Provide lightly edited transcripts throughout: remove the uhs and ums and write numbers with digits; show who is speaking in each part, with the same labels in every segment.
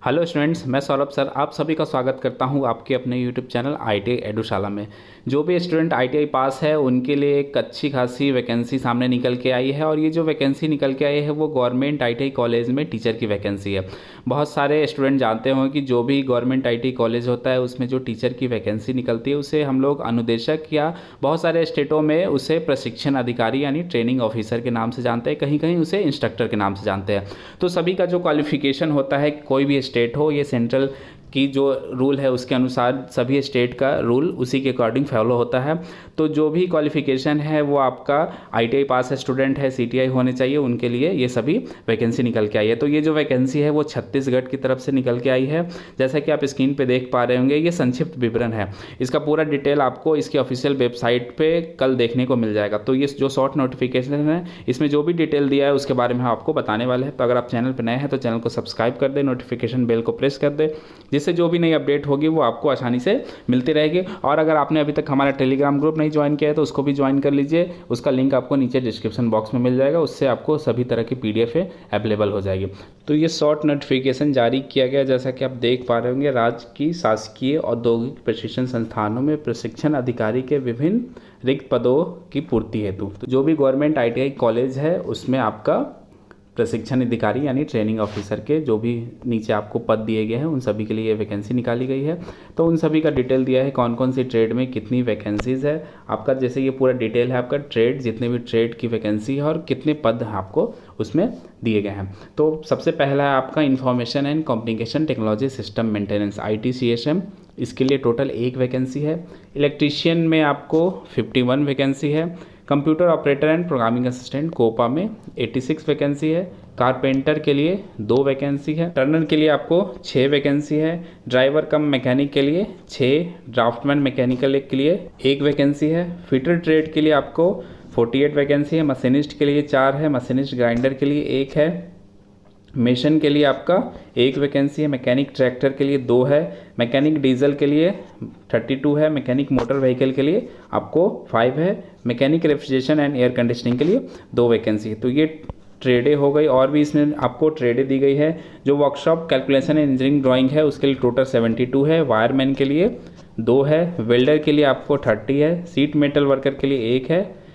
Speaker 1: Hello students, मैं Saurabh sir आप सभी का स्वागत करता हूं आपके अपने यूट्यूब चैनल ITI एडुशाला में। जो भी स्टूडेंट ITI पास है उनके लिए एक अच्छी खासी वैकेंसी सामने निकल के आई है और ये जो वैकेंसी निकल के आई है वो गवर्नमेंट ITI कॉलेज में टीचर की वैकेंसी है। बहुत सारे स्टूडेंट जानते हों कि जो भी गवर्नमेंट ITI कॉलेज होता है उसमें जो टीचर की वैकेंसी निकलती है उसे हम लोग अनुदेशक या बहुत सारे स्टेटों में उसे प्रशिक्षण अधिकारी यानी ट्रेनिंग ऑफिसर के नाम से जानते हैं, कहीं कहीं उसे इंस्ट्रक्टर के नाम से जानते हैं। तो सभी का जो क्वालिफिकेशन होता है, कोई भी स्टेट हो, ये सेंट्रल की जो रूल है उसके अनुसार सभी स्टेट का रूल उसी के अकॉर्डिंग फॉलो होता है। तो जो भी क्वालिफिकेशन है वो आपका ITI पास स्टूडेंट है, CTI होने चाहिए, उनके लिए ये सभी वैकेंसी निकल के आई है। तो ये जो वैकेंसी है वो छत्तीसगढ़ की तरफ से निकल के आई है। जैसा कि आप स्क्रीन पे देख पा रहे होंगे, ये संक्षिप्त विवरण है। इसका पूरा डिटेल आपको इसकी ऑफिशियल वेबसाइट पे कल देखने को मिल जाएगा। तो ये जो शॉर्ट नोटिफिकेशन है इसमें जो भी डिटेल दिया है उसके बारे में हम आपको बताने वाले हैं। तो अगर आप चैनल पर नए हैं तो चैनल को सब्सक्राइब कर दें, नोटिफिकेशन बेल को प्रेस कर दें, जिससे जो भी नई अपडेट होगी वो आपको आसानी से मिलती रहेगी। और अगर आपने अभी तक हमारा टेलीग्राम ग्रुप नहीं ज्वाइन किया है तो उसको भी ज्वाइन कर लीजिए। उसका लिंक आपको नीचे डिस्क्रिप्शन बॉक्स में मिल जाएगा, उससे आपको सभी तरह की PDF अवेलेबल हो जाएगी। तो ये शॉर्ट नोटिफिकेशन जारी किया गया, जैसा कि आप देख पा रहे होंगे, राज्य की शासकीय औद्योगिक प्रशिक्षण संस्थानों में प्रशिक्षण अधिकारी के विभिन्न रिक्त पदों की पूर्ति हेतु। तो जो भी गवर्नमेंट ITI कॉलेज है उसमें आपका प्रशिक्षण अधिकारी यानी ट्रेनिंग ऑफिसर के जो भी नीचे आपको पद दिए गए हैं उन सभी के लिए ये वैकेंसी निकाली गई है। तो उन सभी का डिटेल दिया है, कौन कौन सी ट्रेड में कितनी वैकेंसीज है आपका, जैसे ये पूरा डिटेल है आपका ट्रेड, जितने भी ट्रेड की वैकेंसी है और कितने पद आपको उसमें दिए गए हैं। तो सबसे पहला है आपका information and communication technology system maintenance ITCSM, इसके लिए टोटल 1 वैकेंसी है। इलेक्ट्रीशियन में आपको 51 वैकेंसी है। Computer operator and programming assistant COPA में 86 वैकेंसी है। कारपेंटर के लिए 2 वैकेंसी है। टर्नर के लिए आपको 6 वैकेंसी है। ड्राइवर कम मैकेनिक के लिए 6, ड्राफ्टमैन मैकेनिकल के लिए 1 वैकेंसी है। फिटर ट्रेड के लिए आपको 48 वैकेंसी है। मशीनिस्ट के लिए 4 है। मशीनिस्ट ग्राइंडर के लिए 1 है। मेशन के लिए आपका 1 वैकेंसी है। मैकेनिक ट्रैक्टर के लिए 2 है। मैकेनिक डीजल के लिए 32 है। मैकेनिक मोटर व्हीकल के लिए आपको 5 है। Mechanic refrigeration and air conditioning के लिए 2 वैकेंसी है। तो ये ट्रेडें हो गई, और भी इसमें आपको ट्रेडें दी गई है। जो workshop calculation and engineering drawing है उसके लिए टोटल 72 है। वायरमैन के लिए 2 है। वेल्डर के लिए आपको 30 है। सीट मेटल वर्कर के लिए 1 है।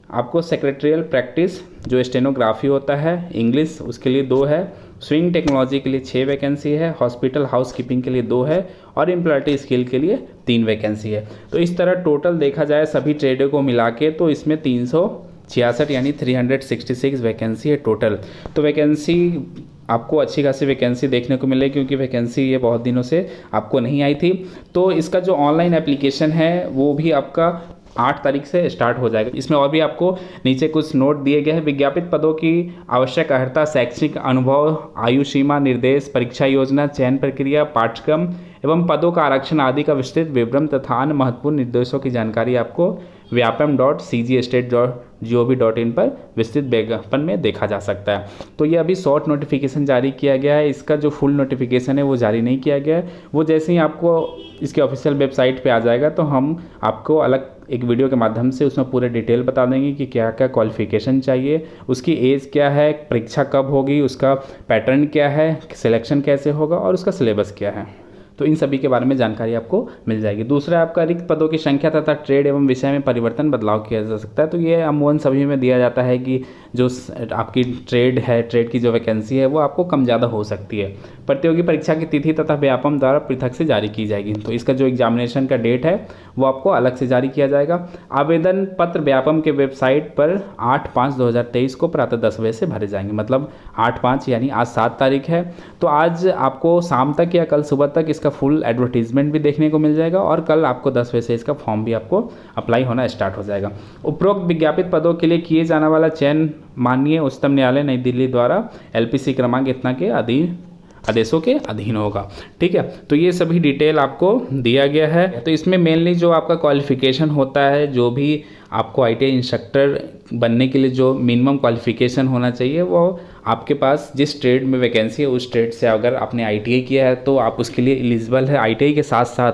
Speaker 1: आपको सेक्रेटरियल प्रैक्टिस जो स्टेनोग्राफी होता है इंग्लिश, उसके लिए 2 है। स्विंग टेक्नोलॉजी के लिए 6 वैकेंसी है। हॉस्पिटल हाउसकीपिंग के लिए 2 है और एम्प्लॉयटी स्किल के लिए 3 वैकेंसी है। तो इस तरह टोटल देखा जाए सभी ट्रेडों को मिला के तो इसमें 366 यानी 366 वैकेंसी है टोटल। तो वैकेंसी आपको अच्छी खासी वैकेंसी देखने को मिले, क्योंकि वैकेंसी ये बहुत दिनों से आपको नहीं आई थी। तो इसका जो ऑनलाइन एप्लीकेशन है वो भी आपका 8 तारीख से स्टार्ट हो जाएगा। इसमें और भी आपको नीचे कुछ नोट दिए गए हैं। विज्ञापित पदों की आवश्यक अर्हता, शैक्षणिक अनुभव, आयु सीमा, निर्देश, परीक्षा योजना, चयन प्रक्रिया, पाठ्यक्रम एवं पदों का आरक्षण आदि का विस्तृत विवरण तथा अन्य महत्वपूर्ण निर्देशों की जानकारी आपको vyapam.cgstate.gov.in पर विस्तृत विज्ञापन में देखा जा सकता है। तो ये अभी शॉर्ट नोटिफिकेशन जारी किया गया है, इसका जो फुल नोटिफिकेशन है वो जारी नहीं किया गया है। वो जैसे ही आपको इसके ऑफिशियल वेबसाइट पे आ जाएगा तो हम आपको अलग एक वीडियो के माध्यम से उसमें पूरे डिटेल बता देंगे कि क्या क्या क्वालिफिकेशन चाहिए, उसकी एज क्या है, परीक्षा कब होगी, उसका पैटर्न क्या है, सिलेक्शन कैसे होगा और उसका सिलेबस क्या है। तो इन सभी के बारे में जानकारी आपको मिल जाएगी। दूसरा आपका रिक्त पदों की संख्या तथा ट्रेड एवं विषय में परिवर्तन बदलाव किया जा सकता है। तो ये अमूमन सभी में दिया जाता है कि जो आपकी ट्रेड है, ट्रेड की जो वैकेंसी है वो आपको कम ज़्यादा हो सकती है। प्रतियोगी परीक्षा की तिथि तथा व्यापम द्वारा पृथक से जारी की जाएगी। तो इसका जो एग्जामिनेशन का डेट है वो आपको अलग से जारी किया जाएगा। आवेदन पत्र व्यापम के वेबसाइट पर 8/5/2023 को प्रातः 10 बजे से भरे जाएंगे। मतलब 8/5 यानी आज 7 तारीख है, तो आज आपको शाम तक या कल सुबह तक इसका फुल एडवर्टीजमेंट भी देखने को मिल जाएगा और कल आपको 10 बजे से इसका फॉर्म भी आपको अप्लाई होना स्टार्ट हो जाएगा। उपरोक्त विज्ञापित पदों के लिए किए जाने वाला चयन माननीय उच्चतम न्यायालय नई दिल्ली द्वारा LPC क्रमांक इतना के आदेशों के अधीन होगा। ठीक है, तो ये सभी डिटेल आपको दिया गया है। तो इसमें मेनली जो आपका क्वालिफिकेशन होता है, जो भी आपको ITI इंस्ट्रक्टर बनने के लिए जो मिनिमम क्वालिफिकेशन होना चाहिए वो आपके पास जिस ट्रेड में वैकेंसी है उस ट्रेड से अगर आपने ITI किया है तो आप उसके लिए एलिजिबल है। ITI के साथ साथ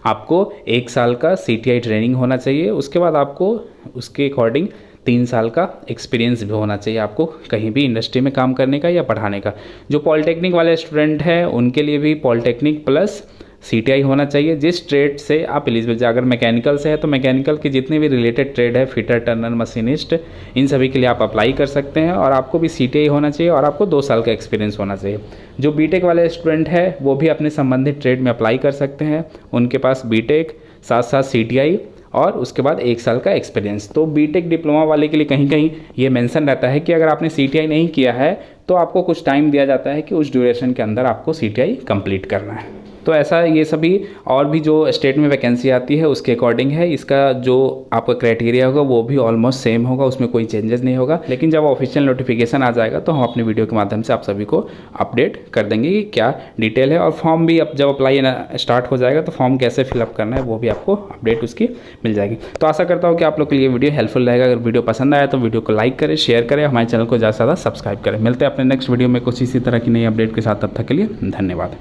Speaker 1: आपको 1 साल का CTI ट्रेनिंग होना चाहिए। उसके बाद आपको उसके अकॉर्डिंग 3 साल का एक्सपीरियंस भी होना चाहिए आपको कहीं भी इंडस्ट्री में काम करने का या पढ़ाने का। जो पॉलिटेक्निक वाले स्टूडेंट हैं उनके लिए भी पॉलिटेक्निक प्लस CTI होना चाहिए। जिस ट्रेड से आप एलिजिबल, अगर मैकेनिकल से है तो मैकेनिकल के जितने भी रिलेटेड ट्रेड है, फिटर, टर्नर, मशीनिस्ट, इन सभी के लिए आप अप्लाई कर सकते हैं और आपको भी CTI होना चाहिए और आपको 2 साल का एक्सपीरियंस होना चाहिए। जो बीटेक वाले स्टूडेंट है वो भी अपने संबंधित ट्रेड में अप्लाई कर सकते हैं, उनके पास बीटेक साथ साथ CTI और उसके बाद 1 साल का एक्सपीरियंस। तो बीटेक डिप्लोमा वाले के लिए कहीं कहीं ये मेंशन रहता है कि अगर आपने CTI नहीं किया है तो आपको कुछ टाइम दिया जाता है कि उस ड्यूरेशन के अंदर आपको CTI कंप्लीट करना है। तो ऐसा ये सभी और भी जो स्टेट में वैकेंसी आती है उसके अकॉर्डिंग है। इसका जो आपका क्राइटेरिया होगा वो भी ऑलमोस्ट सेम होगा, उसमें कोई चेंजेस नहीं होगा। लेकिन जब ऑफिशियल नोटिफिकेशन आ जाएगा तो हम अपने वीडियो के माध्यम से आप सभी को अपडेट कर देंगे कि क्या डिटेल है, और फॉर्म भी अब जब अप्लाई स्टार्ट हो जाएगा तो फॉर्म कैसे फिलअप करना है वो भी आपको अपडेट उसकी मिल जाएगी। तो आशा करता हूँ कि आप लोग के लिए वीडियो हेल्पफुल रहेगा। अगर वीडियो पसंद आया तो वीडियो को लाइक करें, शेयर करें, हमारे चैनल को ज़्यादा से ज़्यादा सब्सक्राइब करें। मिलते हैं अपने नेक्स्ट वीडियो में कुछ इसी तरह की नई अपडेट के साथ। तब तक के लिए धन्यवाद।